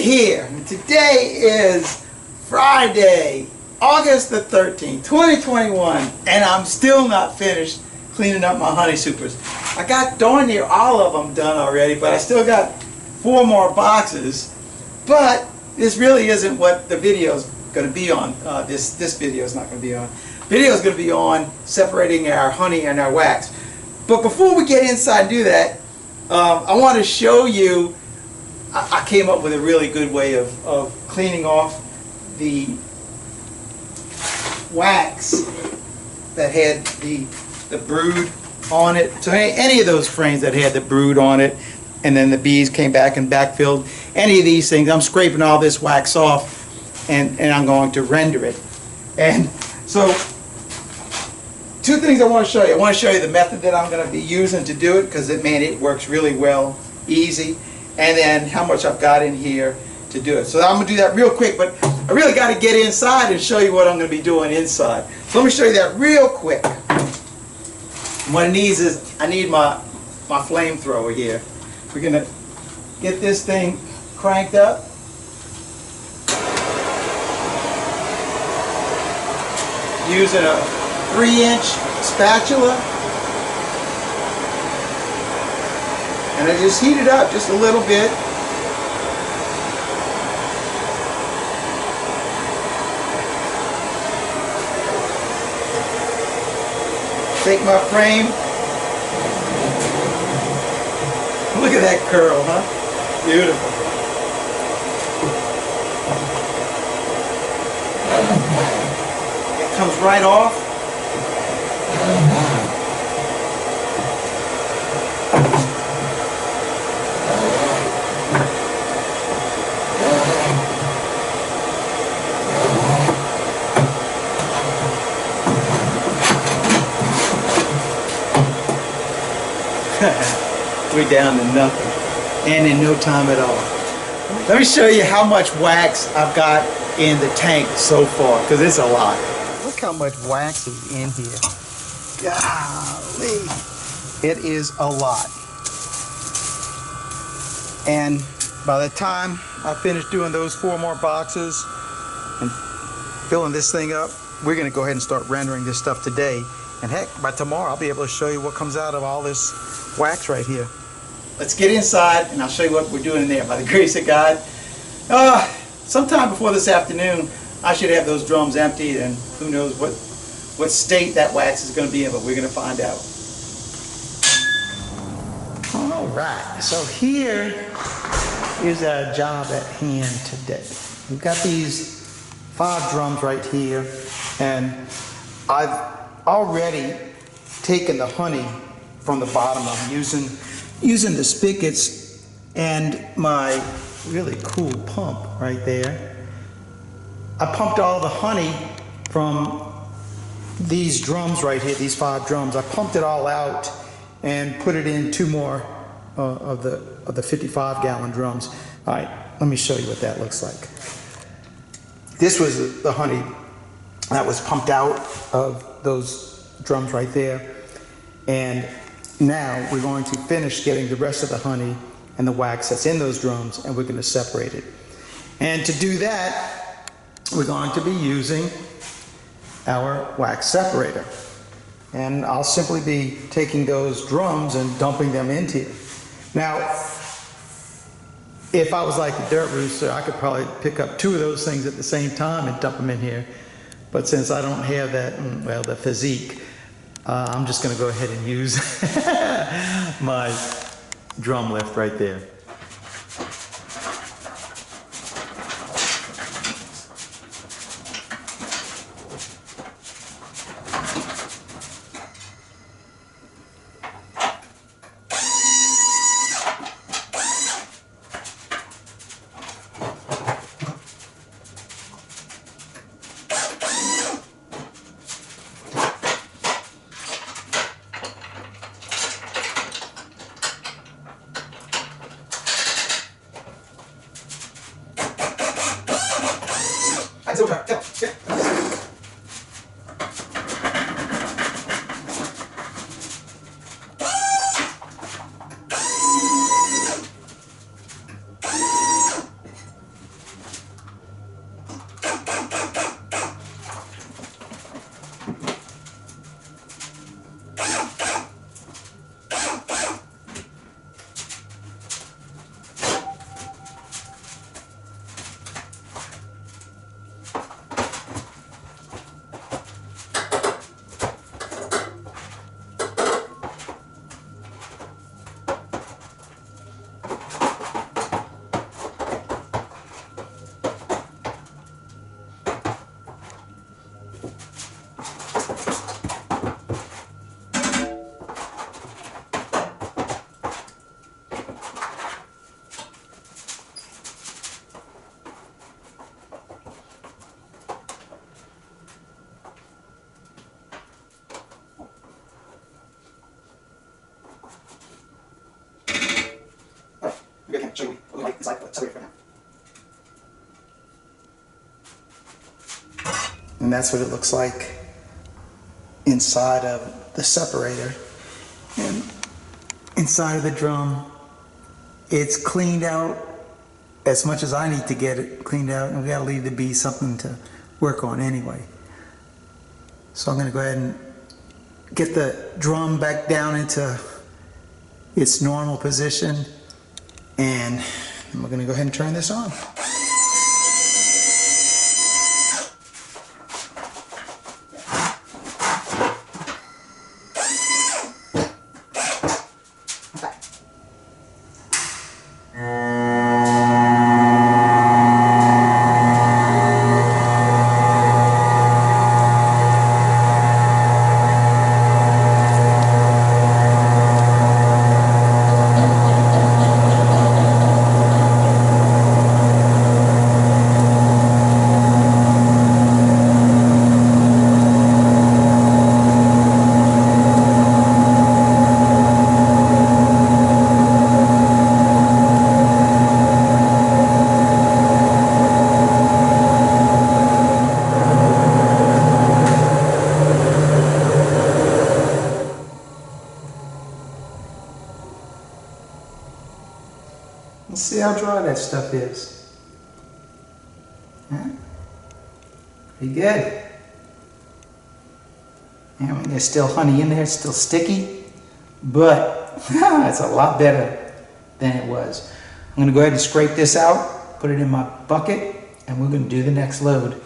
here. Today is Friday, August the 13th, 2021, and I'm still not finished cleaning up my honey supers. I got darn near all of them done already, but I still got 4 more boxes. But this really isn't what the video is going to be on. This video is not going to be on. Video is going to be on separating our honey and our wax. But before we get inside and do that, I want to show you. I came up with a really good way of cleaning off the wax that had the brood on it. So any of those frames that had the brood on it, and then the bees came back and backfilled, any of these things, I'm scraping all this wax off, and I'm going to render it. And so, 2 things I want to show you. I want to show you the method that I'm going to be using to do it, because it works really well, easy, and then how much I've got in here to do it. So I'm going to do that real quick, but I really got to get inside and show you what I'm going to be doing inside. So let me show you that real quick. What it needs is, I need my flamethrower here. We're going to get this thing cranked up. Using a 3-inch spatula. And I just heat it up just a little bit. Take my frame. Look at that curl, huh? Beautiful. It comes right off. We're down to nothing, and in no time at all. Let me show you how much wax I've got in the tank so far, because it's a lot. Look how much wax is in here. Golly, it is a lot. And by the time I finish doing those 4 more boxes and filling this thing up, we're going to go ahead and start rendering this stuff today. And heck, by tomorrow I'll be able to show you what comes out of all this wax right here. Let's get inside and I'll show you what we're doing in there. By the grace of God, sometime before this afternoon I should have those drums emptied, and who knows what state that wax is going to be in, but we're going to find out. Alright, so here is our job at hand today. We've got these 5 drums right here, and I've already taken the honey from the bottom of them using the spigots and my really cool pump right there. I pumped all the honey from these drums right here, these 5 drums. I pumped it all out and put it in 2 more of the 55-gallon drums. All right, let me show you what that looks like. This was the honey that was pumped out of those drums right there, and now we're going to finish getting the rest of the honey and the wax that's in those drums, and we're going to separate it. And to do that, we're going to be using our wax separator, and I'll simply be taking those drums and dumping them into here. Now, if I was like a dirt rooster, I could probably pick up 2 of those things at the same time and dump them in here. But since I don't have that, well, the physique, I'm just going to go ahead and use my drum lift right there. inside the separator now. And that's what it looks like inside of the separator. And inside of the drum, it's cleaned out as much as I need to get it cleaned out, and we gotta leave the B something to work on anyway. So I'm gonna go ahead and get the drum back down into its normal position, and we're gonna go ahead and turn this on. Let's see how dry that stuff is. Yeah. Pretty good. I mean, there's still honey in there, it's still sticky, but it's a lot better than it was. I'm going to go ahead and scrape this out, put it in my bucket, and we're going to do the next load.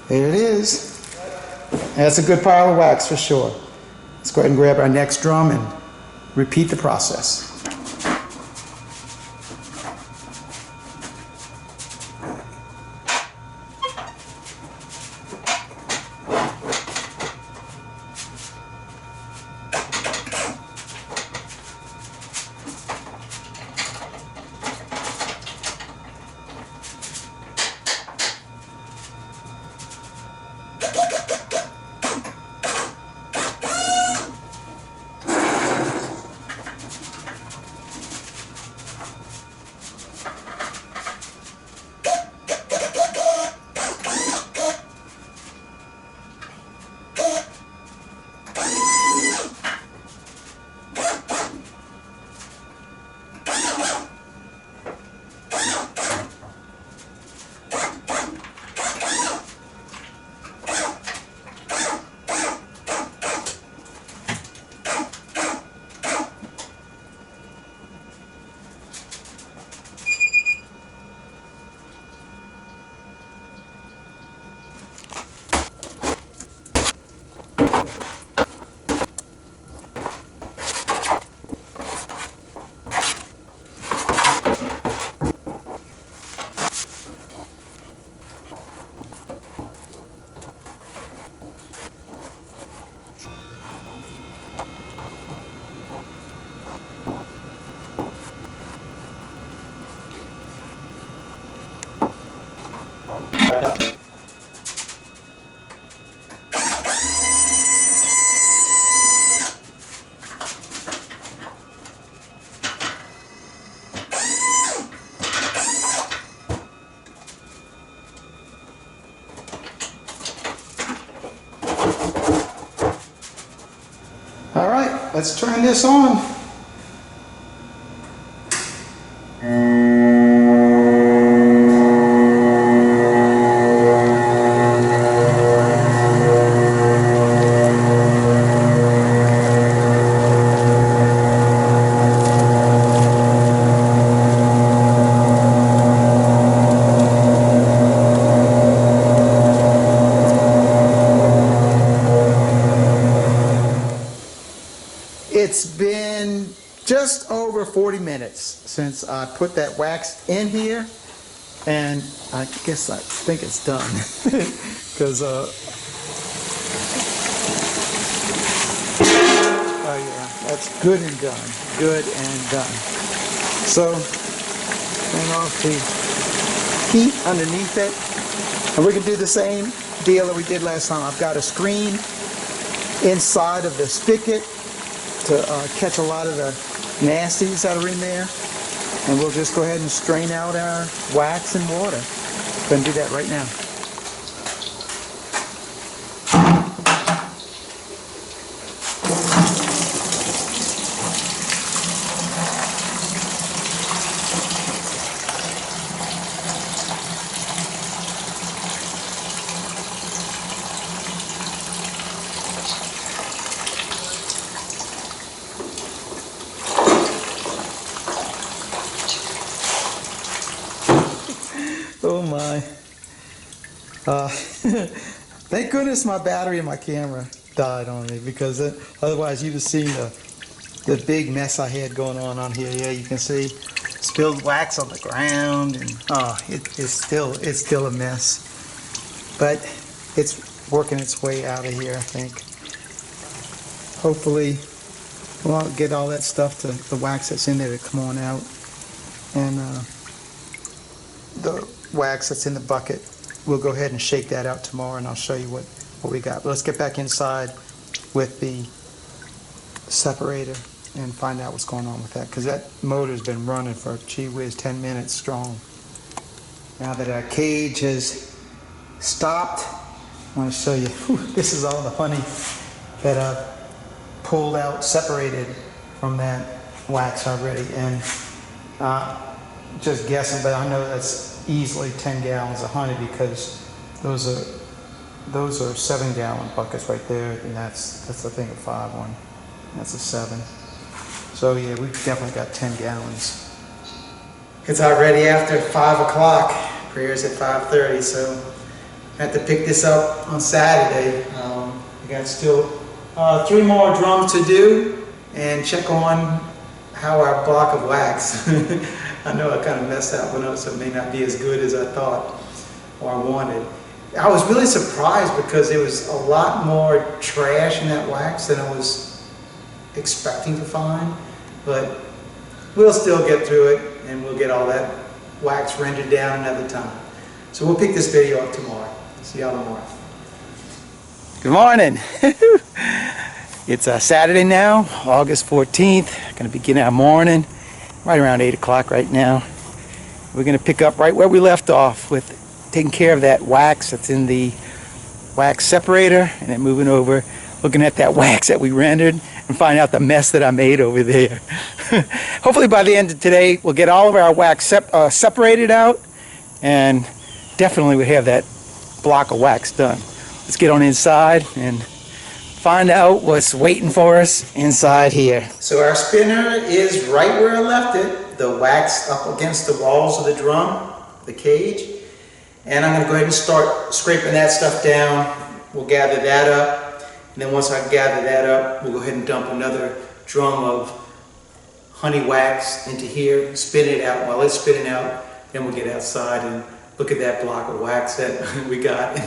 There it is. That's a good pile of wax for sure. Let's go ahead and grab our next drum and repeat the process. All right, let's turn this on. It's been just over 40 minutes since I put that wax in here, and I guess I think it's done because oh yeah, that's good and done, good and done. So turn off the heat underneath it, and we can do the same deal that we did last time. I've got a screen inside of the spigot to catch a lot of the nasties that are in there, and we'll just go ahead and strain out our wax and water. Go ahead and do that right now. Oh my. Thank goodness my battery in my camera died on me, because otherwise you'd have seen the big mess I had going on here. Yeah, you can see spilled wax on the ground, and it's still a mess. But it's working its way out of here, I think. Hopefully we'll get all that stuff, the wax that's in there, to come on out. And the wax that's in the bucket, we'll go ahead and shake that out tomorrow, and I'll show you what we got. But let's get back inside with the separator and find out what's going on with that, because that motor's been running for, gee whiz, 10 minutes strong. Now that our cage has stopped, I want to show you, this is all the honey that I've pulled out, separated from that wax already. And just guessing, but I know that's easily 10 gallons of honey, because those are 7-gallon buckets right there, and that's I think a 5 one. That's a 7. So yeah, we've definitely got 10 gallons. It's already after 5 o'clock. Prayer's at 5:30, so I have to pick this up on Saturday. We got still 3 more drums to do and check on how our block of wax. I know I kind of messed that one up, so it may not be as good as I thought or I wanted. I was really surprised, because there was a lot more trash in that wax than I was expecting to find. But we'll still get through it, and we'll get all that wax rendered down another time. So we'll pick this video up tomorrow. See y'all tomorrow. Good morning. It's Saturday now, August 14th. Going to begin our morning right around 8 o'clock right now. We're going to pick up right where we left off with taking care of that wax that's in the wax separator, and then moving over, looking at that wax that we rendered, and find out the mess that I made over there. Hopefully by the end of today, we'll get all of our wax separated out, and definitely we'll have that block of wax done. Let's get on inside and find out what's waiting for us inside here. So our spinner is right where I left it, the wax up against the walls of the drum, the cage. And I'm going to go ahead and start scraping that stuff down. We'll gather that up, and then once I gather that up, we'll go ahead and dump another drum of honey wax into here, spin it out. While it's spinning out, then we'll get outside and look at that block of wax that we got.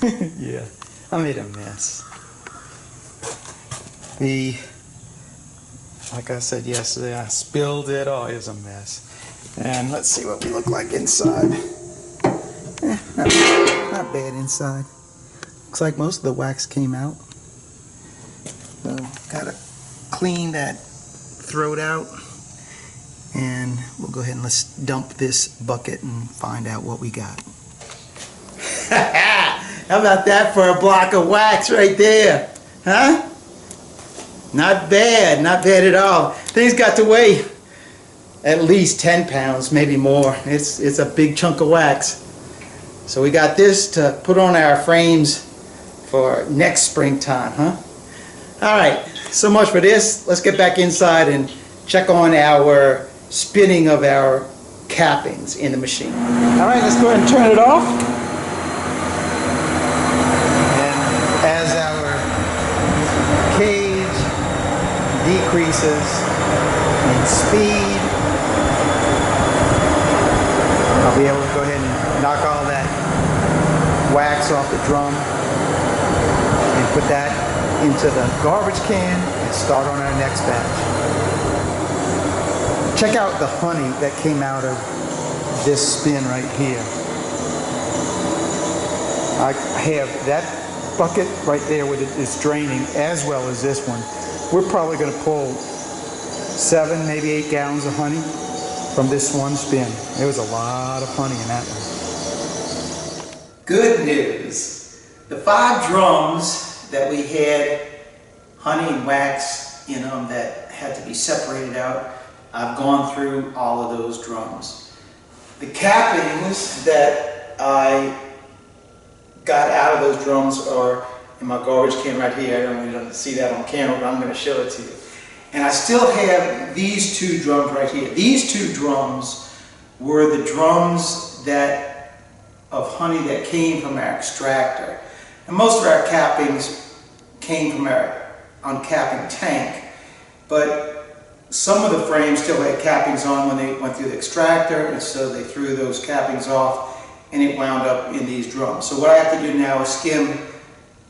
Yeah, I made a mess. Like I said yesterday, I spilled it. Oh, it's a mess. And let's see what we look like inside. Not bad inside. Looks like most of the wax came out. So, gotta clean that throat out. And we'll go ahead and let's dump this bucket and find out what we got. How about that for a block of wax right there? Huh? Not bad, not bad at all. Things got to weigh at least 10 pounds, maybe more. It's a big chunk of wax. So we got this to put on our frames for next springtime, huh? All right, so much for this. Let's get back inside and check on our spinning of our cappings in the machine. All right, let's go ahead and turn it off. And as our cage decreases in speed, I'll be able to go ahead and knock all that wax off the drum and put that into the garbage can and start on our next batch. Check out the honey that came out of this spin right here. I have that bucket right there with it's draining as well as this one. We're probably going to pull 7, maybe 8 gallons of honey from this one spin. There was a lot of honey in that one. Good news. The 5 drums that we had honey and wax in them that had to be separated out, I've gone through all of those drums. The cappings that I got out of those drums are in my garbage can right here. I don't really see that on camera, but I'm going to show it to you. And I still have these 2 drums right here. These 2 drums were the drums of honey that came from our extractor. And most of our cappings came from our uncapping tank, but some of the frames still had cappings on when they went through the extractor, and so they threw those cappings off and it wound up in these drums. So what I have to do now is skim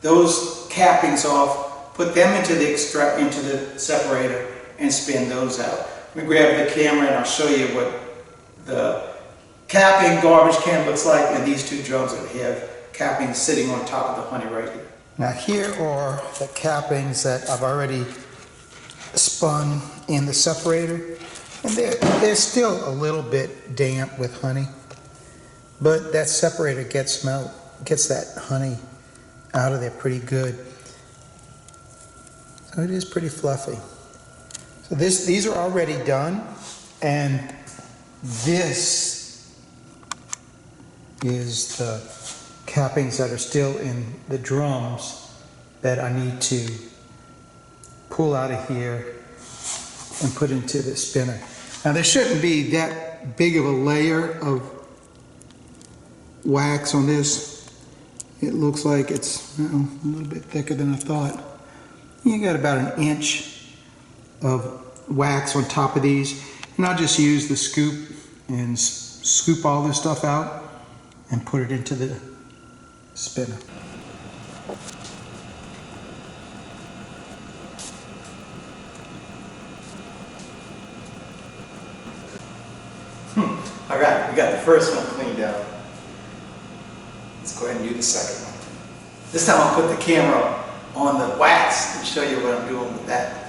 those cappings off, put them into the separator and spin those out. Let me grab the camera and I'll show you what the capping garbage can looks like, and these 2 drums that have cappings sitting on top of the honey right here. Now here are the cappings that I've already spun in the separator, and they're still a little bit damp with honey, but that separator gets that honey out of there pretty good. So it is pretty fluffy. So these are already done, and this is the cappings that are still in the drums that I need to pull out of here and put into the spinner. Now there shouldn't be that big of a layer of wax on this. It looks like it's a little bit thicker than I thought. You got about 1 inch of wax on top of these, and I'll just use the scoop and scoop all this stuff out and put it into the spinner. All right, we got the first one cleaned out. Let's go ahead and do the second one. This time I'll put the camera on the wax and show you what I'm doing with that.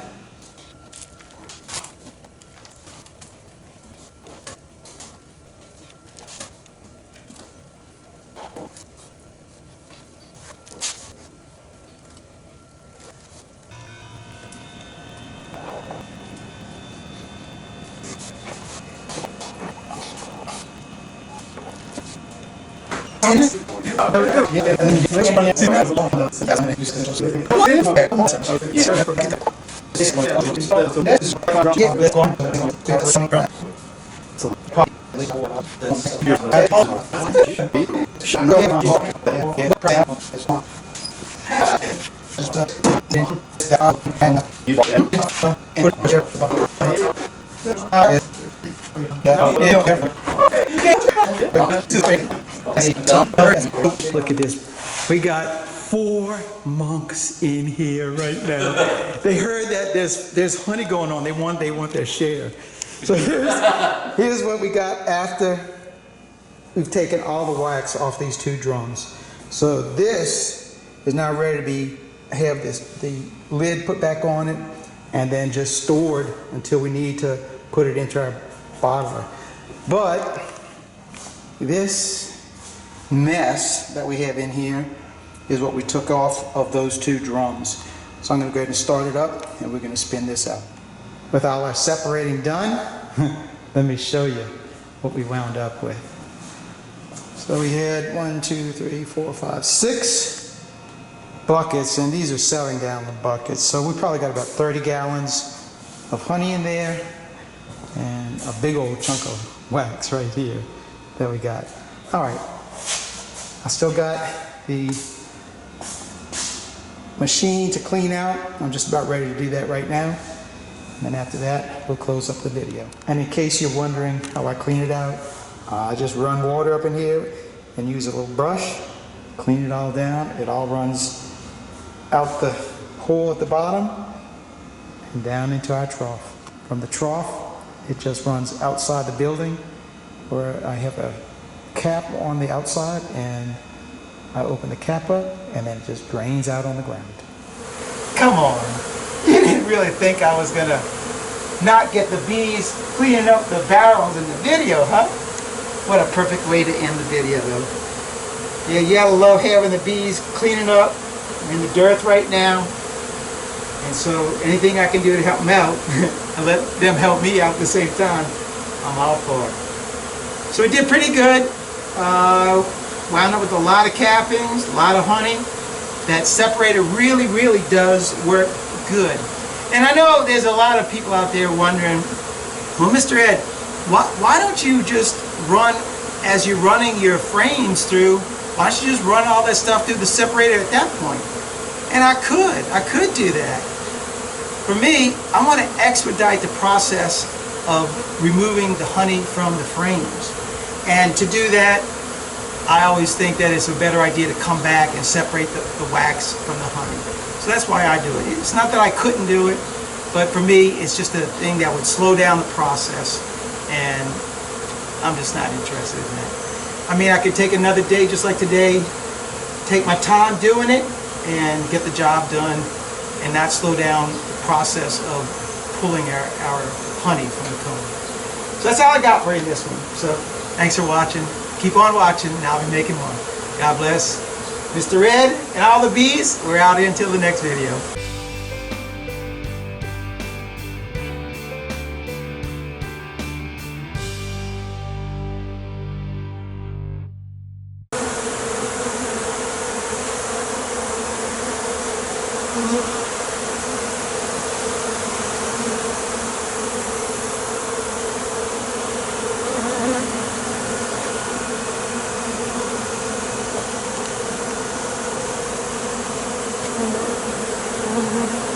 Look at this We got 4 monks in here right now. They heard that there's honey going on. They want their share. So here's what we got after we've taken all the wax off these 2 drums. So this is now ready to have the lid put back on it and then just stored until we need to put it into our bottler. But this mess that we have in here is what we took off of those 2 drums. So I'm going to go ahead and start it up and we're going to spin this out. With all our separating done, let me show you what we wound up with. So we had 1, 2, 3, 4, 5, 6 buckets, and these are 7-gallon buckets. So we probably got about 30 gallons of honey in there and a big old chunk of wax right here that we got. All right, I still got the machine to clean out. I'm just about ready to do that right now. And then after that, we'll close up the video. And in case you're wondering how I clean it out, I just run water up in here and use a little brush, clean it all down. It all runs out the hole at the bottom and down into our trough. From the trough, it just runs outside the building where I have a cap on the outside, and I open the cap up and then it just drains out on the ground. Come on. You didn't really think I was gonna not get the bees cleaning up the barrels in the video, huh? What a perfect way to end the video, though. Yeah, you gotta love having the bees cleaning up in the dirt right now. And so anything I can do to help them out and let them help me out at the same time, I'm all for it. So we did pretty good. Wound up with a lot of cappings, a lot of honey. That separator really, really does work good. And I know there's a lot of people out there wondering, well, Mr. Ed, why don't you just run, as you're running your frames through, why don't you just run all that stuff through the separator at that point? And I could do that. For me, I want to expedite the process of removing the honey from the frames. And to do that, I always think that it's a better idea to come back and separate the wax from the honey. So that's why I do it. It's not that I couldn't do it, but for me, it's just a thing that would slow down the process, and I'm just not interested in that. I mean, I could take another day just like today, take my time doing it, and get the job done, and not slow down the process of pulling our honey from the comb. So that's all I got for you this one. So thanks for watching. Keep on watching, and I'll be making more. God bless. Mr. Ed and all the bees, we're out until the next video. Mm-hmm.